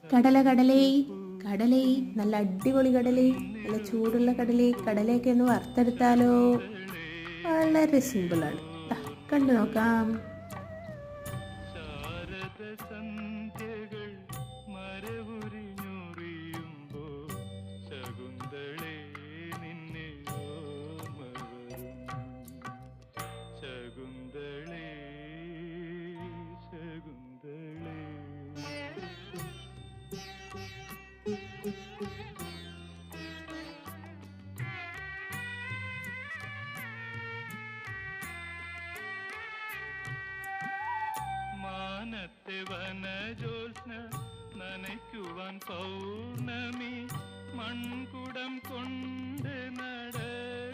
കടല കടലേ കടലേ, നല്ല അടിപൊളി കടലേ, നല്ല ചൂടുള്ള കടലേ. കടലയൊക്കെ ഒന്ന് വറുത്തെടുത്താലോ? വളരെ സിമ്പിളാണ്. കണ്ടു നോക്കാം. മാനത്തെ വനജോത്സ്ന നനയ്ക്കുവാൻ പൗർണമി മൺകുടം കൊണ്ട് നടക്കുമ്പോൾ